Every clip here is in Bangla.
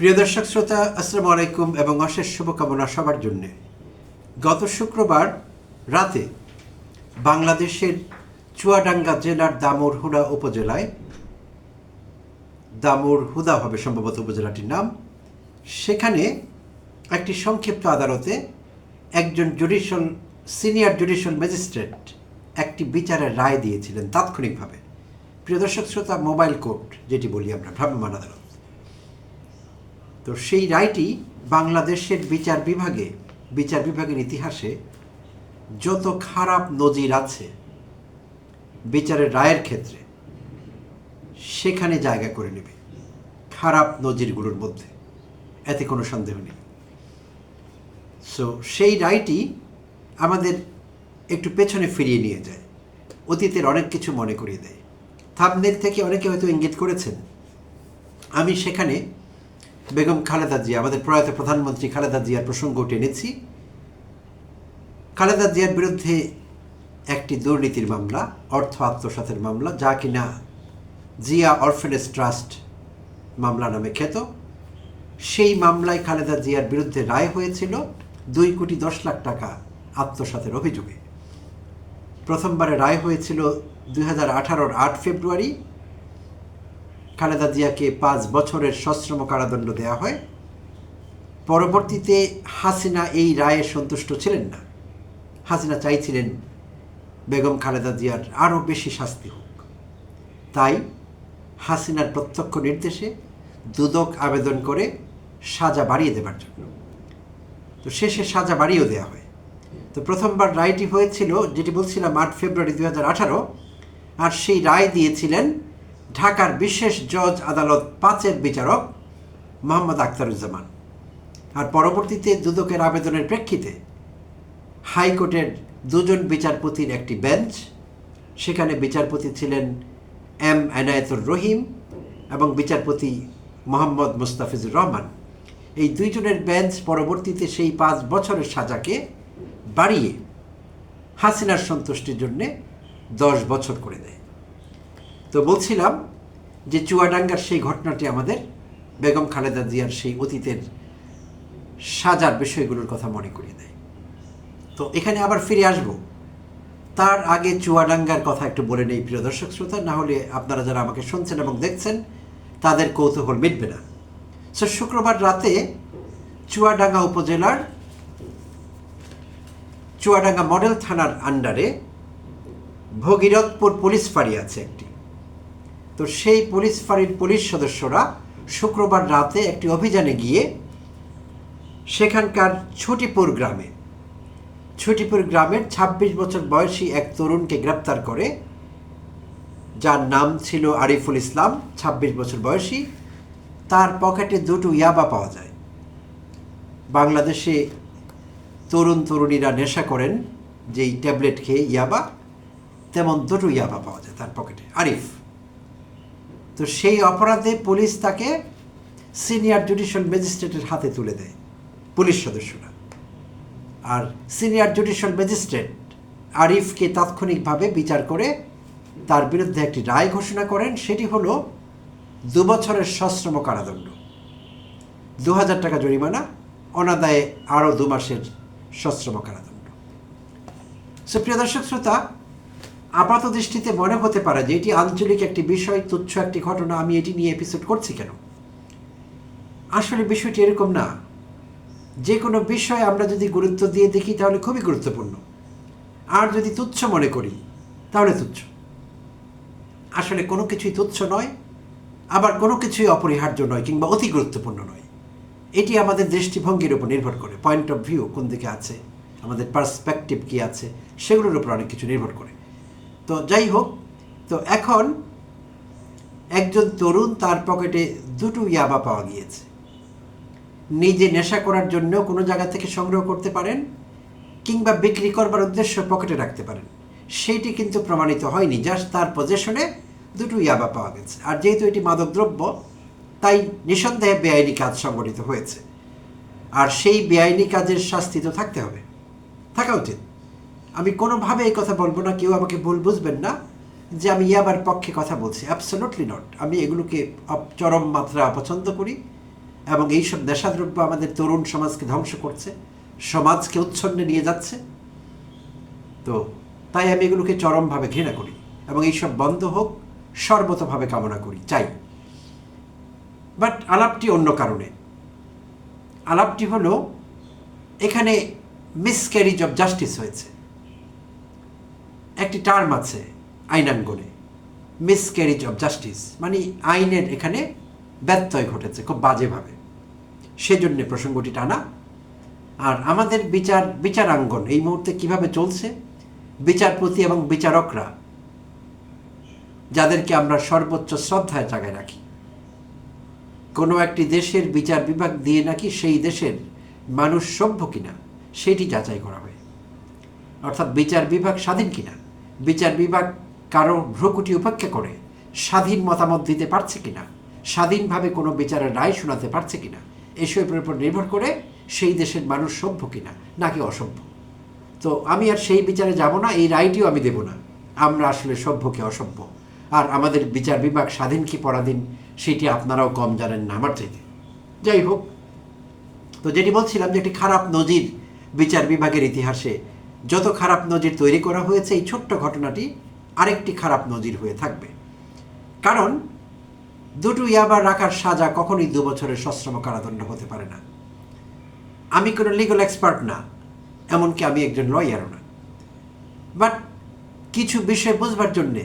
প্রিয় দর্শক শ্রোতা, আসসালামু আলাইকুম এবং অশেষ শুভকামনা সবার জন্যে। গত শুক্রবার রাতে বাংলাদেশের চুয়াডাঙ্গা জেলার দামুড়হুদা উপজেলায়, দামুড়হুদা হবে সম্ভবত উপজেলাটির নাম, সেখানে একটি সংক্ষিপ্ত আদালতে একজন সিনিয়র জুডিশিয়াল ম্যাজিস্ট্রেট একটি বিচারের রায় দিয়েছিলেন তাৎক্ষণিকভাবে। প্রিয় দর্শক শ্রোতা, মোবাইল কোর্ট যেটি বলি আমরা, ভ্রাম্যমাণ আদালত। তো সেই রায়টি বাংলাদেশের বিচার বিভাগের ইতিহাসে যত খারাপ নজির আছে বিচারের রায়ের ক্ষেত্রে সেখানে জায়গা করে নেবে, খারাপ নজিরগুলোর মধ্যে, এতে কোনো সন্দেহ নেই। সো সেই রায়টি আমাদের একটু পেছনে ফিরিয়ে নিয়ে যায়, অতীতের অনেক কিছু মনে করিয়ে দেয়। থাম্বনেল থেকে অনেকে হয়তো ইঙ্গিত করেছেন, আমি সেখানে বেগম খালেদা জিয়া, আমাদের প্রয়াত প্রধানমন্ত্রী খালেদা জিয়ার প্রসঙ্গ টেনেছি। খালেদা জিয়ার বিরুদ্ধে একটি দুর্নীতির মামলা, অর্থ আত্মসাতের মামলা, যা কিনা জিয়া অরফেনেজ ট্রাস্ট মামলা নামে খ্যাত। সেই মামলায় খালেদা জিয়ার বিরুদ্ধে রায় হয়েছিল 2,10,00,000 টাকা আত্মসাতের অভিযোগে। প্রথমবারে রায় হয়েছিল 2018-র 8 ফেব্রুয়ারি। খালেদা জিয়াকে 5 বছরের সশ্রম কারাদণ্ড দেওয়া হয়। পরবর্তীতে হাসিনা এই রায়ে সন্তুষ্ট ছিলেন না। হাসিনা চাইছিলেন বেগম খালেদা জিয়ার আরও বেশি শাস্তি হোক। তাই হাসিনার প্রত্যক্ষ নির্দেশে দুদক আবেদন করে সাজা বাড়িয়ে দেবার জন্য। তো শেষে সাজা বাড়িয়েও দেওয়া হয়। তো প্রথমবার রায়টি হয়েছিল, যেটি বলছিলাম, 8 ফেব্রুয়ারি 2018, আর সেই রায় দিয়েছিলেন ঢাকার বিশেষ জজ আদালত 5-এর বিচারক মোহাম্মদ আখতারুজ্জামান। আর পরবর্তীতে দুদকের আবেদনের প্রেক্ষিতে হাইকোর্টের 2 জন বিচারপতির একটি বেঞ্চ, সেখানে বিচারপতি ছিলেন এম এনায়েতুর রহিম এবং বিচারপতি মোহাম্মদ মুস্তাফিজুর রহমান। এই 2 জনের বেঞ্চ পরবর্তীতে সেই 5 বছরের সাজাকে বাড়িয়ে হাসিনার সন্তুষ্টির জন্যে 10 বছর করে দেয়। তো বলছিলাম যে চুয়াডাঙ্গার সেই ঘটনাটি আমাদের বেগম খালেদা জিয়ার সেই অতীতের সাজার বিষয়গুলোর কথা মনে করিয়ে দেয়। তো এখানে আবার ফিরে আসব, তার আগে চুয়াডাঙ্গার কথা একটু বলে নেই প্রিয় দর্শক শ্রোতা, না হলে আপনারা যারা আমাকে শুনছেন এবং দেখছেন তাদের কৌতূহল মিটবে না। সো শুক্রবার রাতে চুয়াডাঙ্গা উপজেলার চুয়াডাঙ্গা মডেল থানার আন্ডারে ভগীরথপুর পুলিশ ফাঁড়ি আছে একটি। তো সেই পুলিশ ফাঁড়ির পুলিশ সদস্যরা শুক্রবার রাতে একটি অভিযানে গিয়ে সেখানকার ছুটিপুর গ্রামের 26 বছর বয়সী এক তরুণকে গ্রেপ্তার করে, যার নাম ছিল আরিফুল ইসলাম, 26 বছর বয়সী। তার পকেটে 2টো ইয়াবা পাওয়া যায়। বাংলাদেশে তরুণীরা নেশা করেন যেই ট্যাবলেট খেয়ে ইয়াবা, তেমন 2টো ইয়াবা পাওয়া যায় তার পকেটে, আরিফ। তো সেই অপরাধে পুলিশ তাকে সিনিয়র জুডিশিয়াল ম্যাজিস্ট্রেটের হাতে তুলে দেয় পুলিশ সদস্যরা। আর সিনিয়র জুডিশিয়াল ম্যাজিস্ট্রেট আরিফকে তাৎক্ষণিকভাবে বিচার করে তার বিরুদ্ধে একটি রায় ঘোষণা করেন। সেটি হলো 2 বছরের সশ্রম কারাদণ্ড, 2,000 টাকা জরিমানা, অনাদায়ে আরও 2 মাসের সশ্রম কারাদণ্ড। সুপ্রিয় দর্শক শ্রোতা, আপাত দৃষ্টিতে মনে হতে পারে যে এটি আঞ্চলিক একটি বিষয়, তুচ্ছ একটি ঘটনা, আমি এটি নিয়ে এপিসোড করছি কেন। আসলে বিষয়টি এরকম না। যে কোনো বিষয় আমরা যদি গুরুত্ব দিয়ে দেখি তাহলে খুবই গুরুত্বপূর্ণ, আর যদি তুচ্ছ মনে করি তাহলে তুচ্ছ। আসলে কোনো কিছুই তুচ্ছ নয়, আবার কোনো কিছুই অপরিহার্য নয় কিংবা অতি গুরুত্বপূর্ণ নয়। এটি আমাদের দৃষ্টিভঙ্গির উপর নির্ভর করে, পয়েন্ট অফ ভিউ কোন দিকে আছে, আমাদের পার্সপেক্টিভ কী আছে, সেগুলোর উপর অনেক কিছু নির্ভর করে। তো যাই হোক, তো এখন একজন তরুণ, তার পকেটে 2টো ইয়াবা পাওয়া গিয়েছে। নিজে নেশা করার জন্য কোনো জায়গা থেকে সংগ্রহ করতে পারেন কিংবা বিক্রি করবার উদ্দেশ্য পকেটে রাখতে পারেন, সেইটি কিন্তু প্রমাণিত হয়নি। জাস্ট তার পজেশনে 2টো ইয়াবা পাওয়া গেছে। আর যেহেতু এটি মাদকদ্রব্য, তাই নিঃসন্দেহে বেআইনি কাজ সংগঠিত হয়েছে। আর সেই বেআইনি কাজের শাস্তি তো থাকতে হবে, থাকা উচিত। আমি কোনোভাবে এই কথা বলবো না, কেউ আমাকে ভুল বুঝবেন না যে আমি ইয়াবার পক্ষে কথা বলছি, অ্যাবসলিউটলি নট। আমি এগুলোকে চরম মাত্রা অপছন্দ করি এবং এইসব নেশাদ্রব্য আমাদের তরুণ সমাজকে ধ্বংস করছে, সমাজকে উচ্ছন্নে নিয়ে যাচ্ছে। তো তাই আমি এগুলোকে চরমভাবে ঘৃণা করি এবং এইসব বন্ধ হোক সর্বতভাবে কামনা করি, চাই। বাট আলাপটি অন্য কারণে। আলাপটি হলো এখানে মিসক্যারিজ অফ জাস্টিস হয়েছে। একটি টার্ম আছে আইনাঙ্গনে, মিসক্যারিজ অফ জাস্টিস, মানে আইনের এখানে ব্যত্যয় ঘটেছে খুব বাজেভাবে, সেজন্য প্রসঙ্গটি টানা। আর আমাদের বিচারাঙ্গন এই মুহূর্তে কিভাবে চলছে, বিচারপতি এবং বিচারকরা যাদেরকে আমরা সর্বোচ্চ শ্রদ্ধায় জায়গায় রাখি, কোনো একটি দেশের বিচার বিভাগ দিয়ে নাকি সেই দেশের মানুষ সভ্য কিনা সেটি যাচাই করা হয়। অর্থাৎ বিচার বিভাগ স্বাধীন কিনা, বিচার বিভাগ কারো ভ্রুকুটি উপেক্ষা করে স্বাধীন মতামত দিতে পারছে কিনা, স্বাধীনভাবে কোনো বিচারের রায় শোনাতে পারছে কিনা, এসবের উপর নির্ভর করে সেই দেশের মানুষ সভ্য কিনা নাকি অসভ্য। তো আমি আর সেই বিচারে যাব না, এই রায়টিও আমি দেব না আমরা আসলে সভ্য কি অসভ্য। আর আমাদের বিচার বিভাগ স্বাধীন কি পরাধীন সেটি আপনারাও কম জানেন না আমার চাইতে। যাই হোক, তো যেটি বলছিলাম যে একটি খারাপ নজির বিচার বিভাগের ইতিহাসে, যত খারাপ নজির তৈরি করা হয়েছে এই ছোট্ট ঘটনাটি আরেকটি খারাপ নজির হয়ে থাকবে। কারণ দুটো ইয়াবা রাখার সাজা কখনোই 2 বছরের সশ্রম কারাদণ্ড হতে পারে না। আমি কোনো লিগাল এক্সপার্ট না, এমনকি আমি একজন লয়ারও না। বাট কিছু বিষয় বুঝবার জন্যে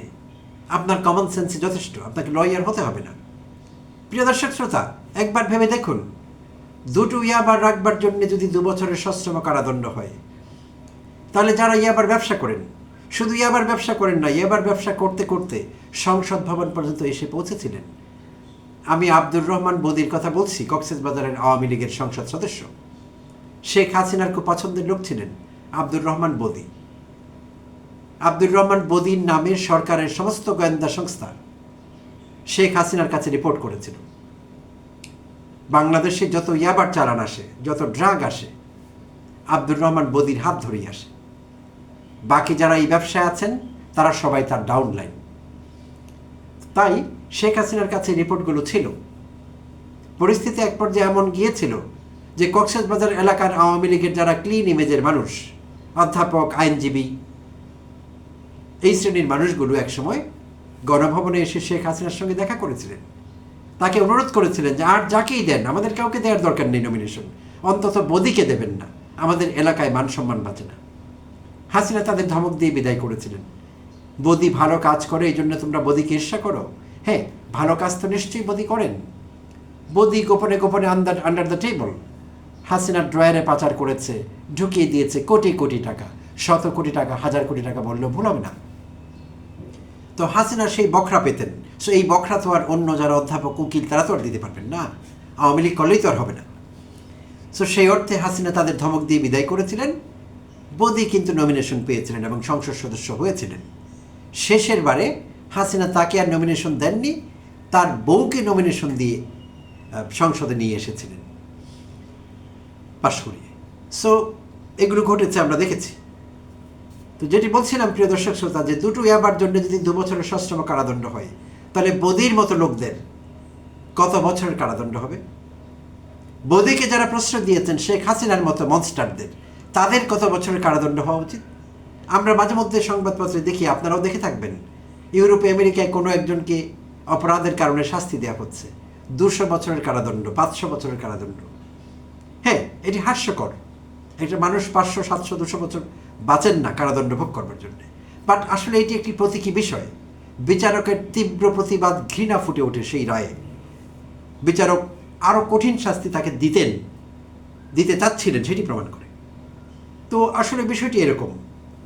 আপনার কমন সেন্সে যথেষ্ট, আপনাকে লয়ার হতে হবে না। প্রিয় দর্শক শ্রোতা, একবার ভেবে দেখুন, দুটো ইয়াবার রাখবার জন্য যদি 2 বছরের সশ্রম কারাদণ্ড হয়, তাহলে যারা ইয়াবার ব্যবসা করেন, শুধু ইয়াবার ব্যবসা করেন না, ইয়াবার ব্যবসা করতে করতে সংসদ ভবন পর্যন্ত এসে পৌঁছেছিলেন। আমি আব্দুর রহমান বদির কথা বলছি, কক্সবাজারের আওয়ামী লীগের সংসদ সদস্য। শেখ হাসিনার খুব পছন্দের লোক ছিলেন আব্দুর রহমান বদি। আব্দুর রহমান বদির নামে সরকারের সমস্ত গোয়েন্দা সংস্থা শেখ হাসিনার কাছে রিপোর্ট করেছিল। বাংলাদেশে যত ইয়াবার চালান আসে, যত ড্রাগ আসে, আব্দুর রহমান বদির হাত ধরেই আসে। বাকি যারা এই ব্যবসায় আছেন তারা সবাই তার ডাউনলাইন। তাই শেখ হাসিনার কাছে রিপোর্টগুলো ছিল। পরিস্থিতি এক পর্যায়ে এমন গিয়েছিল যে কক্সবাজার এলাকার আওয়ামী লীগের যারা ক্লিন ইমেজের মানুষ, অধ্যাপক, আইনজীবী, এই শ্রেণীর মানুষগুলো একসময় গণভবনে এসে শেখ হাসিনার সঙ্গে দেখা করেছিলেন। তাকে অনুরোধ করেছিলেন যে আর যাকেই দেন, আমাদের কাউকে দেওয়ার দরকার নেই নমিনেশন, অন্তত বদিকে দেবেন না, আমাদের এলাকায় মান সম্মান বাঁচে না। হাসিনা তাদের ধমক দিয়ে বিদায় করেছিলেন। বদি ভালো কাজ করে, এই জন্য তোমরা বদিকে ঈর্ষা করো? হ্যাঁ, ভালো কাজ তো নিশ্চয়ই বদি করেন। বদি গোপনে গোপনে আন্ডার দ্য টেবল হাসিনার ড্রয়ারে পাচার করেছে, ঢুকিয়ে দিয়েছে কোটি কোটি টাকা, 100 কোটি টাকা, 1000 কোটি টাকা বললেও ভুল হবে না। তো হাসিনা সেই বখরা পেতেন। সো এই বখরা তো আর অন্য যারা অধ্যাপক, উকিল, তারা তো আর দিতে পারবেন না, আওয়ামী লীগ করলেই তো আর হবে না। সো সেই অর্থে হাসিনা তাদের ধমক দিয়ে বিদায় করেছিলেন। বদি কিন্তু নমিনেশন পেয়েছিলেন এবং সংসদ সদস্য হয়েছিলেন। শেষের বারে হাসিনা তাকে আর নমিনেশন দেননি, তার বউকে নমিনেশন দিয়ে সংসদে নিয়ে এসেছিলেন পাশ করিয়ে। সো এগুলো ঘটেছে, আমরা দেখেছি। তো যেটি বলছিলাম প্রিয় দর্শক শ্রোতা, যে দুটো ইয়াবার জন্য যদি 2 বছরের সশ্রম কারাদণ্ড হয়, তাহলে বদির মতো লোকদের কত বছরের কারাদণ্ড হবে? বদিকে যারা প্রশ্রয় দিয়েছেন, শেখ হাসিনার মতো মনস্টারদের, তাদের কত বছরের কারাদণ্ড হওয়া উচিত? আমরা মাঝে মধ্যে সংবাদপত্রে দেখি, আপনারাও দেখে থাকবেন, ইউরোপে, আমেরিকায় কোনো একজনকে অপরাধের কারণে শাস্তি দেওয়া হচ্ছে 200 বছরের কারাদণ্ড, 500 বছরের কারাদণ্ড। হ্যাঁ, এটি হাস্যকর। একটা মানুষ 500, 700, 200 বছর বাঁচেন না কারাদণ্ড ভোগ করবার জন্য। বাট আসলে এটি একটি প্রতীকী বিষয়। বিচারকের তীব্র প্রতিবাদ, ঘৃণা ফুটে ওঠে সেই রায়ে। বিচারক আরও কঠিন শাস্তি তাকে দিতে চাচ্ছিলেন, সেটি প্রমাণ করে। তো আসলে বিষয়টি এরকম।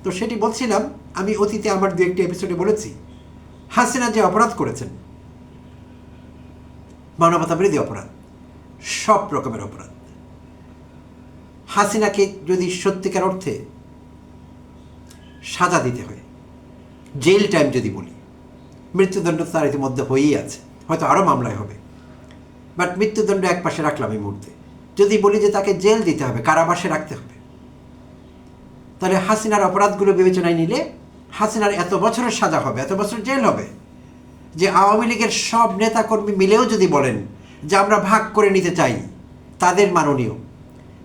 তো সেটি বলছিলাম, আমি অতীতে আমার 2-1টি এপিসোডে বলেছি, হাসিনা যে অপরাধ করেছেন, মানবতা বিরোধী অপরাধ, সব রকমের অপরাধ। হাসিনাকে যদি সত্যিকার অর্থে সাজা দিতে হয়, জেল টাইম যদি বলি, মৃত্যুদণ্ড তার ইতিমধ্যে হয়েই আছে, হয়তো আরও মামলায় হবে। বাট মৃত্যুদণ্ড এক পাশে রাখলাম এই মুহূর্তে। যদি বলি যে তাকে জেল দিতে হবে, কারাবাসে রাখতে হবে, তাহলে হাসিনার অপরাধগুলো বিবেচনায় নিলে হাসিনার এত বছরের সাজা হবে, এত বছর জেল হবে, যে আওয়ামী লীগের সব নেতাকর্মী মিলেও যদি বলেন যে আমরা ভাগ করে নিতে চাই, তাদের মাননীয়,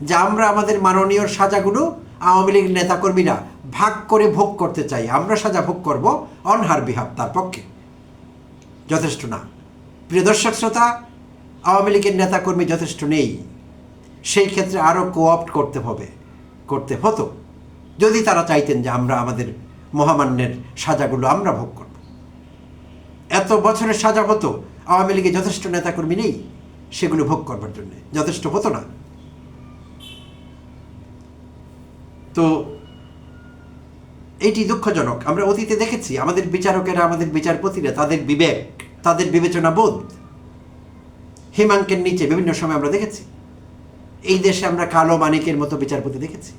যে আমরা আমাদের মাননীয় সাজাগুলো আওয়ামী লীগ নেতাকর্মীরা ভাগ করে ভোগ করতে চাই, আমরা সাজা ভোগ করব অন হার বিহাফ, তার পক্ষে যথেষ্ট না। প্রিয় দর্শক শ্রোতা, আওয়ামী লীগের নেতাকর্মী যথেষ্ট নেই, সেই ক্ষেত্রে আরও কোঅপ্ট করতে হতো যদি তারা চাইতেন যে আমরা আমাদের মহামান্যের সাজাগুলো আমরা ভোগ করব। এত বছরের সাজা হতো, আওয়ামী লীগের যথেষ্ট নেতাকর্মী নেই সেগুলো ভোগ করবার জন্য, যথেষ্ট হতো না। তো এটি দুঃখজনক। আমরা অতীতে দেখেছি আমাদের বিচারকেরা, আমাদের বিচারপতিরা, তাদের বিবেক, তাদের বিবেচনা বোধ হিমাঙ্কের নিচে বিভিন্ন সময় আমরা দেখেছি। এই দেশে আমরা কালো মানিকের মতো বিচারপতি দেখেছি।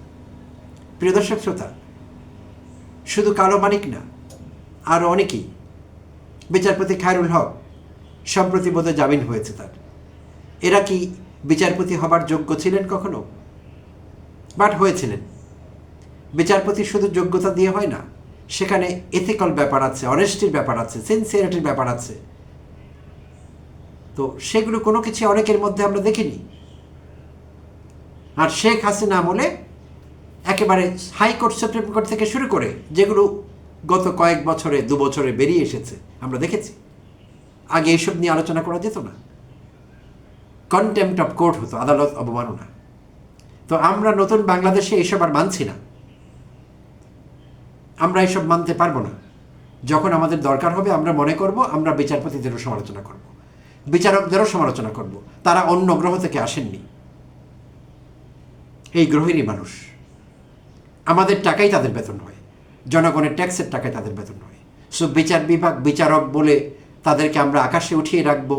প্রিয় দর্শক শ্রোতা, শুধু কালো মানিক না, আরও অনেকেই। বিচারপতি খায়রুল হক সম্প্রতি বোধহয় জামিন হয়েছে তার। এরা কি বিচারপতি হবার যোগ্য ছিলেন কখনো? বাট হয়েছিলেন। বিচারপতি শুধু যোগ্যতা দিয়ে হয় না, সেখানে এথিক্যাল ব্যাপার আছে, অনেস্টির ব্যাপার আছে, সিনসিয়ারিটির ব্যাপার আছে। তো সেগুলো কোনো কিছু অনেকের মধ্যে আমরা দেখিনি। আর শেখ হাসিনা আমলে একেবারে হাইকোর্ট, সুপ্রিম কোর্ট থেকে শুরু করে যেগুলো গত কয়েক বছরে, 2 বছরে বেরিয়ে এসেছে আমরা দেখেছি। আগে এইসব নিয়ে আলোচনা করা যেত না, কন্টেম্পট অফ কোর্ট হতো, আদালত অবমাননা। তো আমরা নতুন বাংলাদেশে এইসব আর মানছি না, আমরা এইসব মানতে পারবো না। যখন আমাদের দরকার হবে আমরা মনে করব আমরা বিচারপতিদেরও সমালোচনা করব, বিচারকদেরও সমালোচনা করব। তারা অন্য গ্রহ থেকে আসেননি, এই গ্রহেরই মানুষ। আমাদের টাকাই তাদের বেতন হয়, জনগণের ট্যাক্সের টাকায় তাদের বেতন হয়। সো বিচার বিভাগ, বিচারক বলে তাদেরকে আমরা আকাশে উঠিয়ে রাখবো,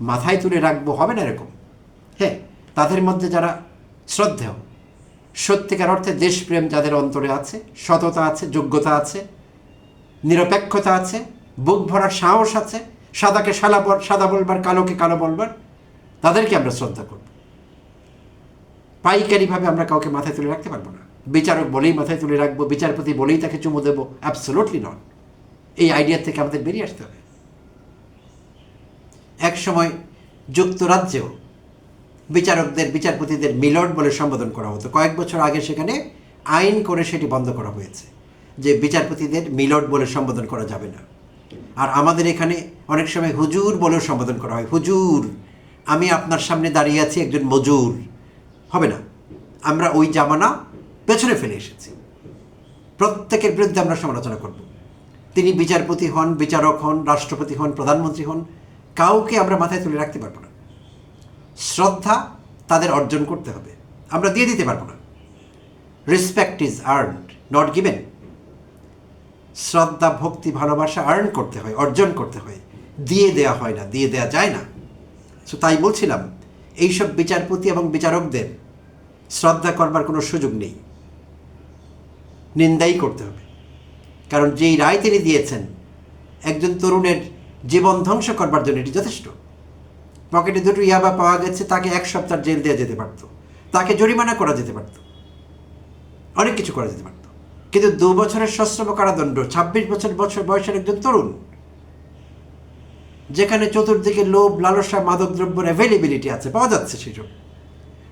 মাথায় তুলে রাখবো, হবে না এরকম। হ্যাঁ, তাদের মধ্যে যারা শ্রদ্ধেয়, সত্যিকার অর্থে দেশপ্রেম যাদের অন্তরে আছে, সততা আছে, যোগ্যতা আছে, নিরপেক্ষতা আছে, বুক ভরার সাহস আছে, সাদাকে সাদা বলবার, কালোকে কালো বলবার, তাদেরকে আমরা শ্রদ্ধা করব। পাইকারিভাবে আমরা কাউকে মাথায় তুলে রাখতে পারবো না। বিচারক বলেই মাথায় তুলে রাখবো, বিচারপতি বলেই তাকে চুমু দেবো, অ্যাবসোলুটলি নট। এই আইডিয়া থেকে আমাদের বেরিয়ে আসতে হবে। এক সময় যুক্তরাজ্যেও বিচারকদের, বিচারপতিদের মিলর্ড বলে সম্বোধন করা হতো। কয়েক বছর আগে সেখানে আইন করে সেটি বন্ধ করা হয়েছে, যে বিচারপতিদের মিলর্ড বলে সম্বোধন করা যাবে না। আর আমাদের এখানে অনেক সময় হুজুর বলেও সম্বোধন করা হয়। হুজুর, আমি আপনার সামনে দাঁড়িয়ে আছি একজন মজুর, হবে না। আমরা ওই জামানা পেছনে ফেলে এসেছি। প্রত্যেকের বিরুদ্ধে আমরা সমালোচনা করব। তিনি বিচারপতি হন, বিচারক হন, রাষ্ট্রপতি হন, প্রধানমন্ত্রী হন, কাউকে আমরা মাথায় তুলে রাখতে পারবো না। শ্রদ্ধা তাদের অর্জন করতে হবে, আমরা দিয়ে দিতে পারবো না। Respect is earned, not given. শ্রদ্ধা, ভক্তি, ভালোবাসা আর্ন করতে হয়, অর্জন করতে হয়, দিয়ে দেওয়া হয় না, দিয়ে দেওয়া যায় না। সো তাই বলছিলাম, এইসব বিচারপতি এবং বিচারকদের শ্রদ্ধা করবার কোনো সুযোগ নেই, নিন্দাই করতে হবে। কারণ যেই রায় তিনি দিয়েছেন একজন তরুণের জীবন ধ্বংস করবার জন্য, এটি যথেষ্ট। পকেটে 2টো ইয়াবা পাওয়া গেছে, তাকে 1 সপ্তাহ জেল দেওয়া যেতে পারত, তাকে জরিমানা করা যেতে পারত, অনেক কিছু করা যেতে পারত। কিন্তু 2 বছরের সশ্রম কারাদণ্ড, 26 বছর বয়সের একজন তরুণ, যেখানে চতুর্দিকে লোভ, লালসা, মাদকদ্রব্যের অ্যাভেলেবিলিটি আছে, পাওয়া যাচ্ছে সেসব।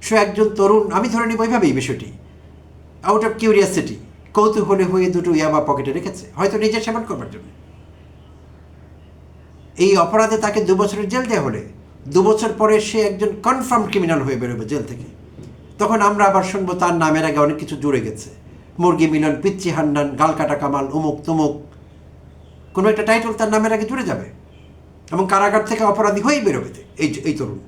সে একজন তরুণ, আমি ধরে নিব ওইভাবেই বিষয়টি, আউট অফ কিউরিয়াসিটি, কৌতূহলে হয়ে 2টো ইয়াবা পকেটে রেখেছে, হয়তো নিজের সেবন করবার জন্য। এই অপরাধে তাকে 2 বছরের জেল দেওয়া হলে 2 বছর পরে সে একজন কনফার্ম ক্রিমিনাল হয়ে বেরোবে জেল থেকে। তখন আমরা আবার শুনবো তার নামের আগে অনেক কিছু জুড়ে গেছে, মুরগি মিলন, পিচ্চি হান্নান, গালকাটা কামাল, উমুক তুমুক, কোনো একটা টাইটেল তার নামের আগে জুড়ে যাবে এবং কারাগার থেকে অপরাধী হয়েই বেরোবে এই তরুণ।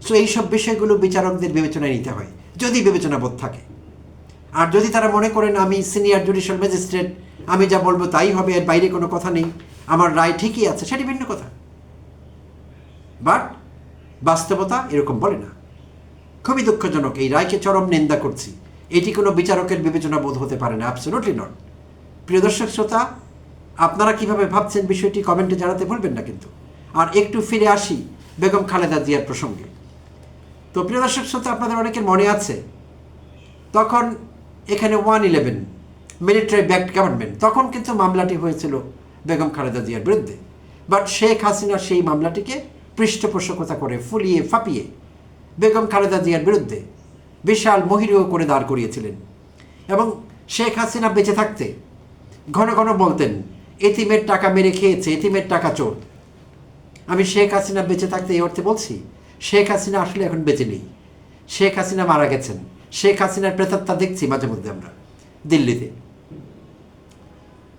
সো এইসব বিষয়গুলো বিচারকদের বিবেচনায় নিতে হয়, যদি বিবেচনা বোধ থাকে। আর যদি তারা মনে করেন আমি সিনিয়র জুডিশিয়াল ম্যাজিস্ট্রেট, আমি যা বলবো তাই হবে, এর বাইরে কোনো কথা নেই, আমার রায় ঠিকই আছে, সেটি ভিন্ন কথা। বাট বাস্তবতা এরকম বলে না। খুবই দুঃখজনক, এই রায়কে চরম নিন্দা করছি। এটি কোনো বিচারকের বিবেচনা বোধ হতে পারে না, অ্যাবসলিউটলি নট। প্রিয় দর্শক শ্রোতা, আপনারা কিভাবে ভাবছেন বিষয়টি কমেন্টে জানাতে ভুলবেন না কিন্তু। আর একটু ফিরে আসি বেগম খালেদা জিয়ার প্রসঙ্গে। তো প্রিয় দর্শক শ্রোতা, আপনাদের অনেকের মনে আছে তখন এখানে 111 মিলিটারি ব্যাকড গভর্নমেন্ট, তখন কিন্তু মামলাটি হয়েছিল বেগম খালেদা জিয়ার বিরুদ্ধে। বাট শেখ হাসিনা সেই মামলাটিকে পৃষ্ঠপোষকতা করে, ফুলিয়ে ফাঁপিয়ে বেগম খালেদা জিয়ার বিরুদ্ধে বিশাল মহিরুহ করে দাঁড় করিয়েছিলেন। এবং শেখ হাসিনা বেঁচে থাকতে ঘন ঘন বলতেন এতিমের টাকা মেরে খেয়েছে, এতিমের টাকা চোর। আমি শেখ হাসিনা বেঁচে থাকতে এই অর্থে বলছি, শেখ হাসিনা আসলে এখন বেঁচে নেই, শেখ হাসিনা মারা গেছেন। শেখ হাসিনার প্রেতাত্মা দেখছি মাঝে মধ্যে আমরা দিল্লিতে।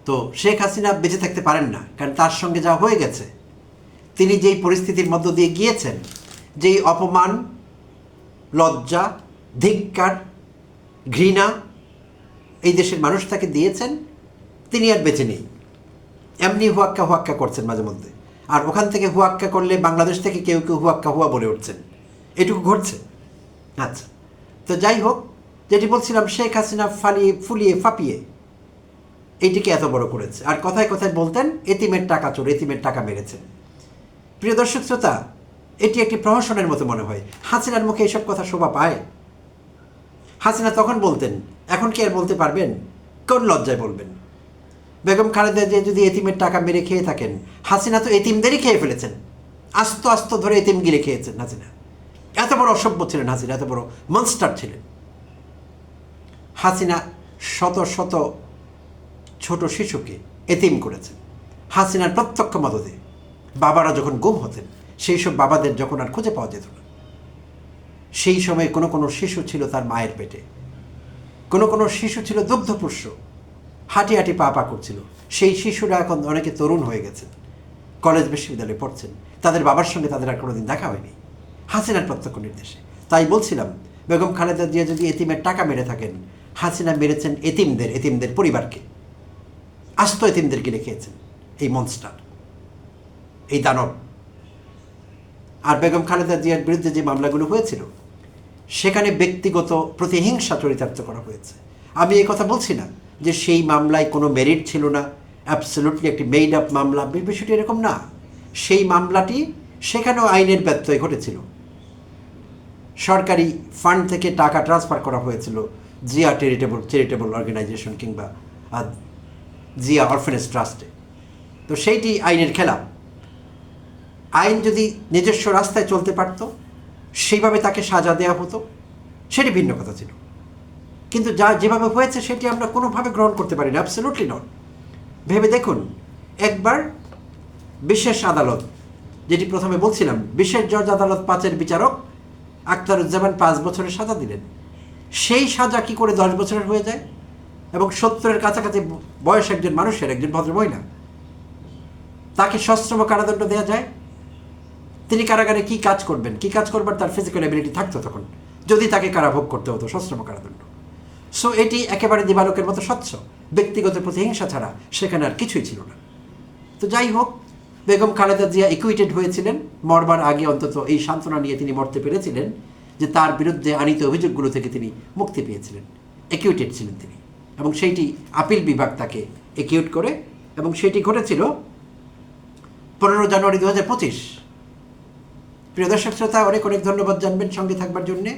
তো শেখ হাসিনা বেঁচে থাকতে পারেন না, কারণ তার সঙ্গে যা হয়ে গেছে, তিনি যেই পরিস্থিতির মধ্য দিয়ে গিয়েছেন, যেই অপমান, লজ্জা, ধিক্কার, ঘৃণা এই দেশের মানুষ তাকে দিয়েছেন, তিনি আর বেঁচে নেই। এমনি হুয়াক্কা হুয়াক্কা করছেন মাঝে মধ্যে, আর ওখান থেকে হুয়াক্কা করলে বাংলাদেশ থেকে কেউ কেউ হুয়াক্কা হুয়া বলে উঠছেন, এটুকু ঘটছে। আচ্ছা, তো যাই হোক, যেটি বলছিলাম, শেখ হাসিনা ফুলিয়ে ফাঁপিয়ে এইটিকে এত বড় করেছে। আর কথায় কথায় বলতেন এতিমের টাকা চোর, এতিমের টাকা মেরেছেন। প্রিয় দর্শক শ্রোতা, এটি একটি প্রহসনের মতো মনে হয়। হাসিনার মুখে এসব কথা শোভা পায়? হাসিনা তখন বলতেন, এখন কি আর বলতে পারবেন? কোন লজ্জায় বলবেন? বেগম খালেদা জিয়া যদি এতিমের টাকা মেরে খেয়ে থাকেন, হাসিনা তো এতিমদেরই খেয়ে ফেলেছেন, আস্ত আস্ত ধরে এতিম গিলে খেয়েছেন হাসিনা। এত বড় অসভ্য ছিলেন হাসিনা, এত বড় মনস্টার ছিলেন হাসিনা। শত শত ছোট শিশুকে এতিম করেছেন হাসিনার প্রত্যক্ষ মদদে। বাবারা যখন গুম হতেন, সেই সব বাবাদের যখন আর খুঁজে পাওয়া যেত না, সেই সময় কোনো কোনো শিশু ছিল তার মায়ের পেটে, কোনো কোনো শিশু ছিল দুগ্ধপুষ্য, হাঁটি হাঁটি পা পা করছিল। সেই শিশুরা এখন অনেকে তরুণ হয়ে গেছেন, কলেজ বিশ্ববিদ্যালয়ে পড়ছেন, তাদের বাবার সঙ্গে তাদের আর কোনোদিন দেখা হয়নি হাসিনার প্রত্যক্ষ নির্দেশে। তাই বলছিলাম, বেগম খালেদা জিয়া যদি এতিমের টাকা মেরে থাকেন, হাসিনা মেরেছেন এতিমদের পরিবারকে, আস্ত এতিমদেরকে রেখেছেন এই মনস্টার, এই দানব। আর বেগম খালেদা জিয়ার বিরুদ্ধে যে মামলাগুলো হয়েছিল, সেখানে ব্যক্তিগত প্রতিহিংসা চরিতার্থ করা হয়েছে। আমি এই কথা বলছি না যে সেই মামলায় কোনো মেরিট ছিল না, অ্যাবসলিউটলি একটি মেড আপ মামলা, বিষয়টি এরকম না। সেই মামলাটি, সেখানেও আইনের ব্যত্যয় ঘটেছিল। সরকারি ফান্ড থেকে টাকা ট্রান্সফার করা হয়েছিল জিয়া চ্যারিটেবল অর্গানাইজেশন কিংবা জিয়া অরফেনেজ ট্রাস্টে। তো সেইটি আইনের খেলাপ। আইন যদি নিজস্ব রাস্তায় চলতে পারত, সেইভাবে তাকে সাজা দেওয়া হতো, সেটি ভিন্ন কথা ছিল। কিন্তু যা যেভাবে হয়েছে সেটি আমরা কোনোভাবে গ্রহণ করতে পারি না, অ্যাবসলিউটলি নট। ভেবে দেখুন, একবার বিশেষ আদালত, যেটি প্রথমে বলছিলাম, বিশেষ জজ আদালত 5-এর বিচারক আখতারুজ্জামান 5 বছরের সাজা দিলেন। সেই সাজা কি করে 10 বছরের হয়ে যায়? এবং 70-এর কাছাকাছি বয়স একজন মানুষের, একজন ভদ্রমহিলা, তাকে সশ্রম কারাদণ্ড দেওয়া যায়? তিনি কারাগারে কি কাজ করবেন? কি কাজ করবার তার ফিজিক্যাল এবিলিটি থাকতো তখন, যদি তাকে কারাভোগ করতে হতো সশ্রম কারাদণ্ড? সো এটি একেবারে দিবালোকের মতো স্বচ্ছ, ব্যক্তিগত প্রতিহিংসা ছাড়া সেখানে আর কিছুই ছিল না। তো যাই হোক, বেগম খালেদা জিয়া ইকুইটেড হয়েছিলেন। মরবার আগে অন্তত এই সান্ত্বনা নিয়ে তিনি মরতে পেরেছিলেন যে তার বিরুদ্ধে আনিত অভিযোগগুলো থেকে তিনি মুক্তি পেয়েছিলেন, একিউটেড ছিলেন তিনি। এবং সেইটি আপিল বিভাগ তাকে একিউট করে, এবং সেটি ঘটেছিল 15 জানুয়ারি 2025। প্রিয় দর্শক শ্রোতা, অনেক অনেক ধন্যবাদ জানবেন সঙ্গে থাকবার জন্যে।